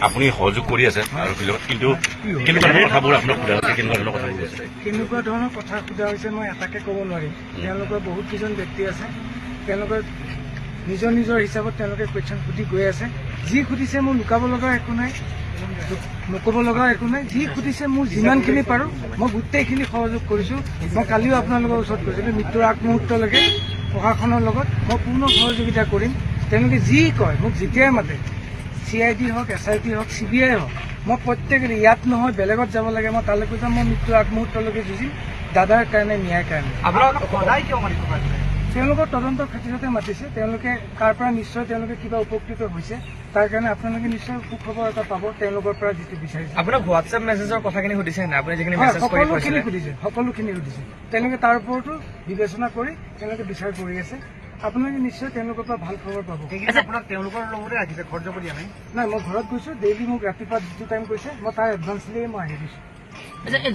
আপুনি সহযোগ কৰি আছে কিন্তু কেনেকুৱা ধৰণৰ কথাবোৰ আপোনাক সোধা হৈছে কেনেকুৱা ধৰণৰ কথা কৈছে কেনেকুৱা ধৰণৰ কথা সোধা হৈছে মই এটাকে ক'ব নোৱাৰিম তেওঁলোকৰ বহুত কেইজন ব্যক্তি আছে তেওঁলোকৰ নিজৰ নিজৰ হিচাপত তেওঁলোকে কুৱেশ্যন সুধি গৈ আছে যি সুধিছে মোৰ লুকাব লগা একো নাই নক'ব লগা একো নাই যি সুধিছে মোৰ যিমানখিনি পাৰোঁ মই গোটেইখিনি সহযোগ কৰিছোঁ মই কালিও আপোনালোকৰ ওচৰত কৈছিলোঁ মৃত্যুৰ আগমুহূৰ্তলৈকে প্ৰশাসনৰ লগত মই পূৰ্ণ সহযোগিতা কৰিম তেওঁলোকে যি কয় মোক যেতিয়াই মাতে CID হওক SIT হওক CBI হওক মই প্ৰত্যেকে ইয়াত নহয় বেলেগত যাব লাগে মই তালৈকে যাম মই মৃত্যুৰ আগমুহূৰ্তলৈকে যুঁজিম দাদাৰ কাৰণে ন্যায়ৰ কাৰণে তেওঁলোকৰ তদন্তৰ খাতিৰতে মাতিছে তেওঁলোকে তাৰ পৰা নিশ্চয় তেওঁলোকে কিবা উপকৃত হৈছে তাৰ কাৰণে আপোনালোকে নিশ্চয় সুখবৰ এটা পাব তেওঁলোকৰ পৰা যিটো বিচাৰিছে আপোনাক হোৱাটছএপ মেছেজৰ কথাখিনি সুধিছে নে আপুনি যিখিনি মেছেজ কৰি কৈছিলে সকলোখিনি সুধিছে তেওঁলোকে তাৰ ওপৰতো বিবেচনা কৰি তেওঁলোকে বিচাৰ কৰি আছে আপোনালোকে নিশ্চয় তেওঁলোকৰ পৰা ভাল খবৰ পাব আপোনাক তেওঁলোকৰ লগতে ৰাখিছে ঘৰ যাব দিয়া নাই নাই মই ঘৰত গৈছোঁ ডেইলি মোক ৰাতিপুৱা যিটো টাইম কৈছে মই তাৰ এডভান্সলিয়ে মই আহি দিছোঁ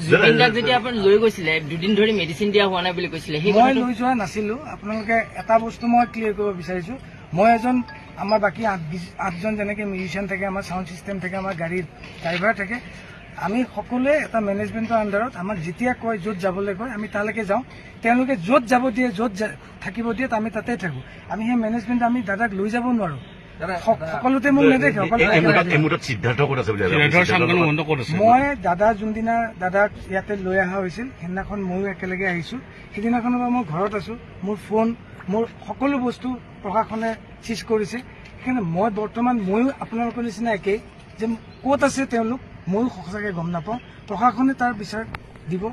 জুবিন গাৰ্গ যেতিয়া আপুনি লৈ গৈছিলে দুদিন ধৰি মেডিচিন দিয়া হোৱা নাই বুলি কৈছিলে মই লৈ যোৱা নাছিলো আপোনালোকে এটা বস্তু মই ক্লিয়াৰ কৰিব বিচাৰিছো মই এজন আমাৰ বাকী 8জন যেনেকে মিউজিচিয়ান থাকে আমাৰ চাউণ্ড চিষ্টেম থাকে আমাৰ গাড়ীৰ ড্ৰাইভাৰ থাকে আমি সকলোৱে এটা মেনেজমেণ্টৰ আণ্ডাৰত আমাক যেতিয়া কয় য'ত যাবলৈ কয় আমি তালৈকে যাওঁ তেওঁলোকে য'ত যাব দিয়ে য'ত থাকিব দিয়ে আমি তাতে থাকোঁ আমি সেই মেনেজমেণ্ট আমি দাদাক লৈ যাব নোৱাৰোঁ সকলোতে মোক নেদেখে মই দাদা যোনদিনা দাদাক ইয়াতে লৈ অহা হৈছিল সেইদিনাখন ময়ো একেলগে আহিছোঁ সেইদিনাখনৰ পৰা মই ঘৰত আছোঁ মোৰ ফোন মোৰ সকলো বস্তু প্ৰশাসনে চিজ কৰিছে সেইকাৰণে মই বৰ্তমান ময়ো আপোনালোকৰ নিচিনা একেই যে ক'ত আছে তেওঁলোক ময়ো সঁচাকৈ গম নাপাওঁ প্ৰশাসনে তাৰ বিচাৰ দিব